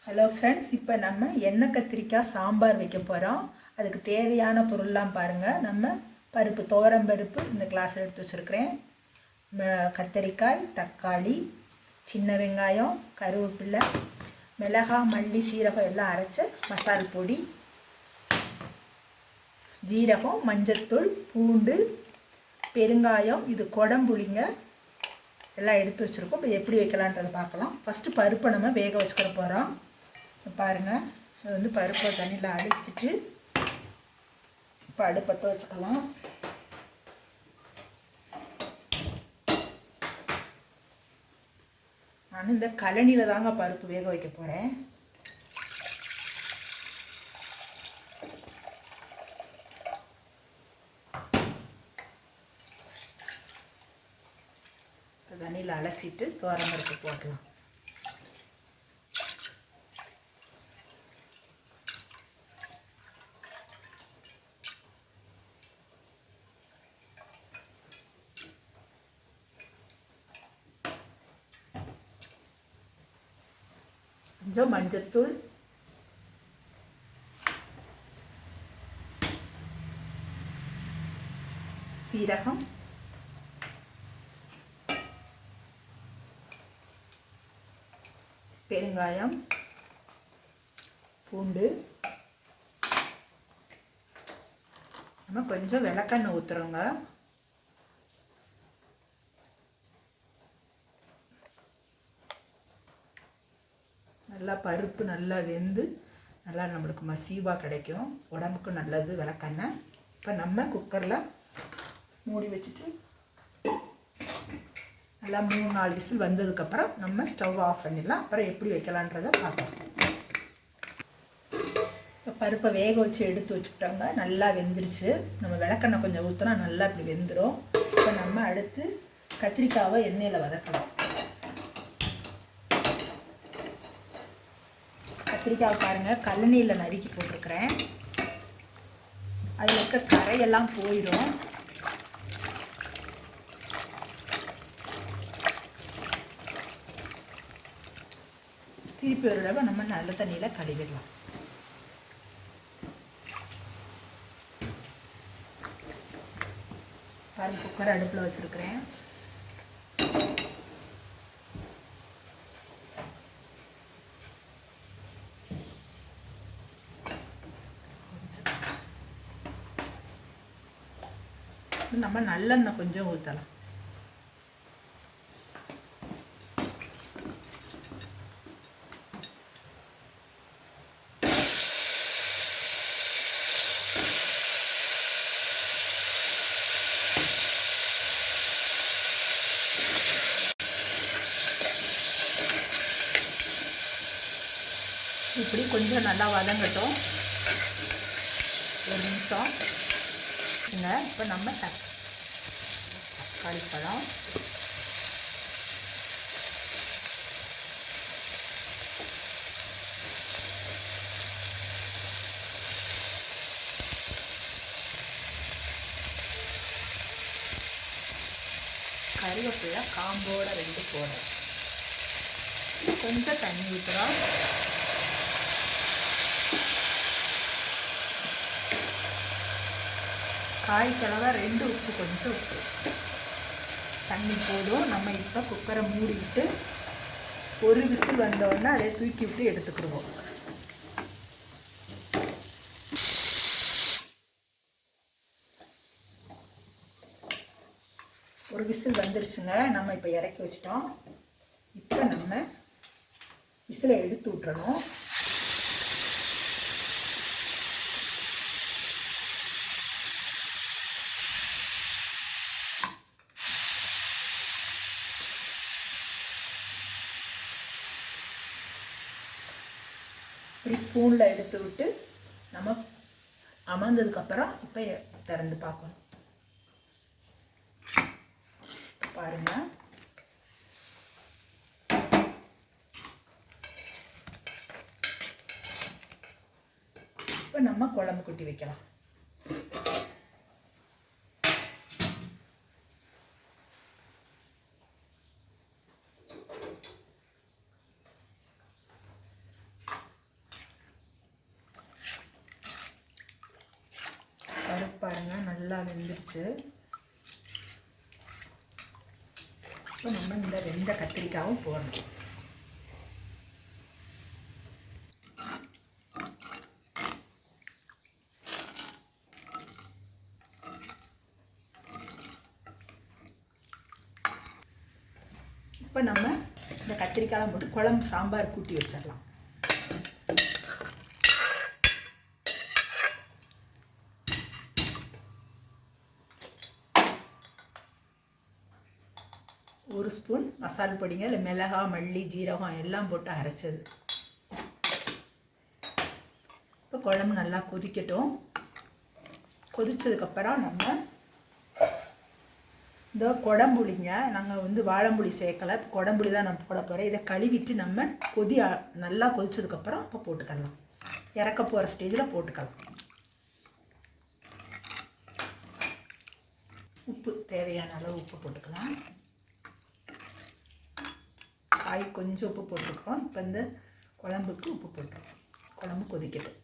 Hello friends, இப்போ நம்ம எண்ணெய் கத்திரிக்காய் சாம்பார் வைக்க போகிறோம். அதுக்கு தேவையான பொருள்லாம் பாருங்கள். நம்ம பருப்பு, துவரம்பருப்பு இந்த கிளாஸ் எடுத்து வச்சுருக்கிறேன். கத்திரிக்காய், தக்காளி, சின்ன வெங்காயம், கருவேப்பிலை, மிளகாய், மல்லி, சீரகம் எல்லாம் அரைச்ச மசால் பொடி, ஜீரகம், மஞ்சத்தூள், பூண்டு, பெருங்காயம், இது குடம்புளிங்க எல்லாம் எடுத்து வச்சுருக்கோம். இப்போ எப்படி வைக்கலான்றதை பார்க்கலாம். ஃபஸ்ட்டு பருப்பை நம்ம வேக வச்சுக்கிற போகிறோம். பாருங்கள், அது வந்து பருப்பை தண்ணியில் அடிச்சுட்டு இப்போ அடுப்பத்தை வச்சுக்கலாம். நான் இந்த கழனியில் தாங்க பருப்பு வேக வைக்க போகிறேன். தண்ணியில் அலசிட்டு துவரம்பருப்பு போடலாம். கொஞ்சம் மஞ்சத்தூள், சீரகம், பெருங்காயம், பூண்டு, நம்ம கொஞ்சம் விளக்கெண்ணெய் ஊற்றுறோங்க. நல்லா பருப்பு நல்லா வெந்து நல்லா நம்மளுக்கு மசீவாக கிடைக்கும். உடம்புக்கு நல்லது விளக்கெண்ணெய். இப்போ நம்ம குக்கரில் மூடி வச்சுட்டு நல்லா 3-4 விசில் வந்ததுக்கப்புறம் நம்ம ஸ்டவ் ஆஃப் பண்ணிடலாம். அப்புறம் எப்படி வைக்கலான்றதை பார்க்கலாம். இப்போ பருப்பை வேக வச்சு எடுத்து வச்சுக்கிட்டோங்க. நல்லா வெந்துருச்சு. நம்ம விளக்கெண்ணெய் கொஞ்சம் ஊற்றினா நல்லா இப்படி வெந்துடும். இப்போ நம்ம அடுத்து கத்திரிக்காவை எண்ணெயில் வதக்கலாம். கத்திரிக்காய் பாருங்கள், கல்லெண்ணெயில் நறுக்கி போட்டிருக்கிறேன். அதில் இருக்க கரையெல்லாம் போயிடும். திருப்பி ஒரு தடவை நம்ம நல்ல தண்ணியில் கழுவிடலாம். பாருங்கள், குக்கர் அடுப்பில் வச்சுருக்கிறேன். நம்ம நல்லெண்ணெய் கொஞ்சம் ஊற்றலாம். இப்படி கொஞ்சம் நல்லா வதங்கட்டும். ஒரு நிமிஷம். இப்போ நம்ம தக்காளி பழம், கருவேப்பிலை காம்போட 2 போடுறோம். கொஞ்சம் தண்ணி ஊற்றுறோம். காய்க்கலவை 2 உப்பு, கொஞ்சம் உப்பு, தண்ணி போதும். நம்ம இப்போ குக்கரை மூடிவிட்டு ஒரு விசில் வந்தோடனே அதை தூக்கி விட்டு எடுத்துக்கிடுவோம். ஒரு விசில் வந்துருச்சுங்க. நம்ம இப்போ இறக்கி வச்சிட்டோம். இப்போ நம்ம விசிலை எடுத்து விட்டுறணும். இப்படி ஸ்பூனில் எடுத்து விட்டு நம்ம அமர்ந்ததுக்கப்புறம் இப்போ திறந்து பார்க்கணும். பாருங்கள், இப்போ நம்ம குழம்பு கொட்டி வைக்கலாம். நல்லா வெந்துருச்சு. இப்போ நம்ம இந்த வெந்த கத்திரிக்காயும் போடணும். இப்போ நம்ம இந்த கத்திரிக்காயெலாம் போட்டு குழம்பு சாம்பார் கூட்டி வச்சிடலாம். ஒரு ஸ்பூன் மசால் பொடிங்க, இல்லை மிளகா, மல்லி, ஜீரகம் எல்லாம் போட்டு அரைச்சது. இப்போ குழம்பு நல்லா கொதிக்கட்டும். கொதிச்சதுக்கப்புறம் நம்ம இந்த குடம்புளிங்க, நாங்கள் வாழைம்புளி சேர்க்கலை, குடம்புளி தான் நான் போட போகிறேன். இதை கழுவிட்டு நம்ம நல்லா கொதிச்சதுக்கப்புறம் இப்போ போட்டுக்கலாம். இறக்க போகிற ஸ்டேஜில் போட்டுக்கலாம். உப்பு தேவையான அளவு உப்பு போட்டுக்கலாம். காய் கொஞ்சம் உப்பு போட்டுருக்கோம். இப்போ இந்த குழம்புக்கு உப்பு போட்டுருக்கோம். குழம்பு கொதிக்கட்டும்.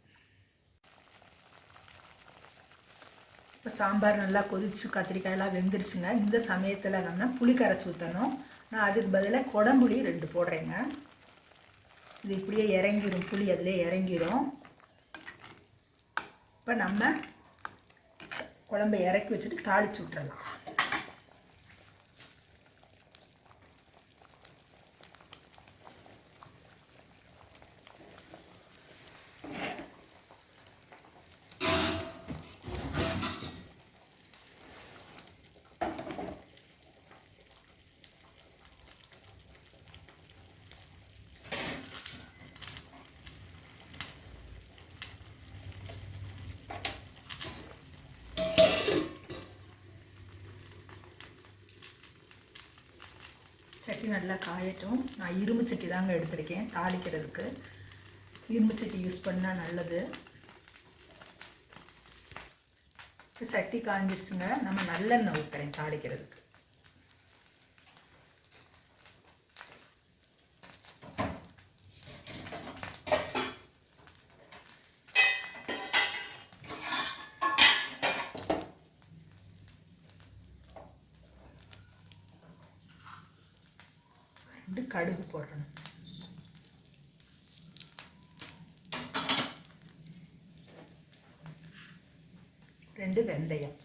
இப்போ சாம்பார் நல்லா கொதிச்சு கத்திரிக்காயெல்லாம் வெந்துருச்சுங்க. இந்த சமயத்தில் நம்ம புளி கரைச்சி ஊற்றணும். நான் அதுக்கு பதிலாக குடம்புளி 2 போடுறேங்க. இது இப்படியே இறங்கிடும், புளி அதிலே இறங்கிடும். இப்போ நம்ம குழம்பை இறக்கி வச்சுட்டு தாளித்து விட்டுறலாம். சட்டி நல்லா காயட்டும். நான் இரும்பு சட்டி தாங்க எடுத்திருக்கேன் தாளிக்கிறதுக்கு. இரும்பு சட்டி யூஸ் பண்ணால் நல்லது. சட்டி காஞ்சிருச்சுங்க. நம்ம நல்லெண்ணெய் ஊற்றுறேன் தாளிக்கிறதுக்கு. கடுகு போடணும். ரெண்டு வெந்தயம்.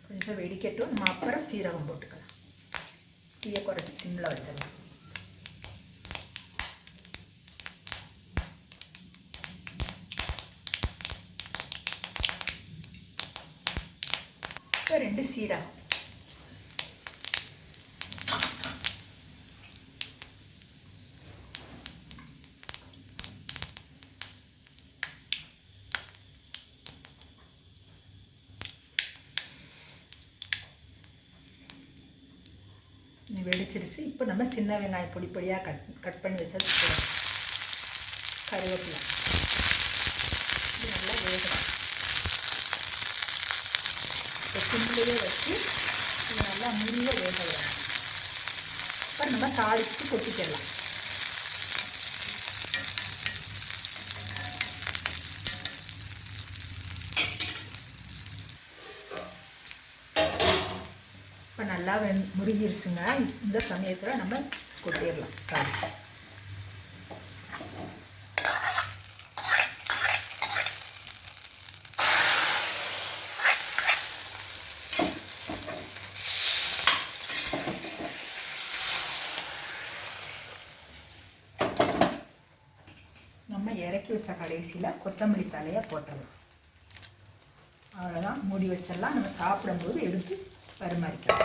கொஞ்சம் வெடிக்கட்டும். நம்ம அப்புறம் சீரகம் போட்டுக்கலாம். தீயை குறைச்சி சிம்மில் வச்சிடலாம். இப்போ 2 சீரகம். வெடிச்சிருச்சு. இப்போ நம்ம சின்ன வெங்காயம் பொடி பொடியாக கட் பண்ணி வச்சது போதும். கருவேப்பிலை இது நல்லா வேகணும். இப்போ சிம்மிலேயே வச்சு இது நல்லா முறிய வேக விடணும். இப்போ நம்ம தாளித்து கொட்டிக்கலாம். இப்போ நல்லா முறிஞ்சிருச்சுங்க. இந்த சமயத்தில் நம்ம கொட்டிடலாம் தாளித்து. நம்ம இறக்கி வச்ச கடைசியில் கொத்தமல்லி தலையை போட்டுடலாம். அவ்வளோதான், மூடி வச்சிடலாம். நம்ம சாப்பிடும்போது எடுத்து பரிமாறிக்கலாம்.